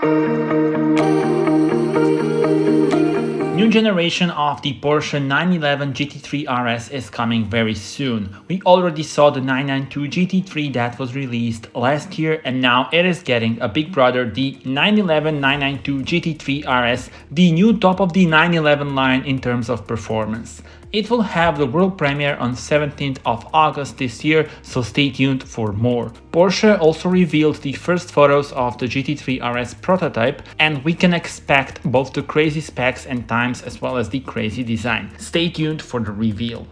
New generation of the Porsche 911 GT3 RS is coming very soon. We already saw the 992 GT3 that was released last year, and now it is getting a big brother, the 911 992 GT3 RS, the new top of the 911 line in terms of performance. It will have the world premiere on 17th of August this year, so stay tuned for more. Porsche also revealed the first photos of the GT3 RS prototype, and we can expect both the crazy specs and times as well as the crazy design. Stay tuned for the reveal.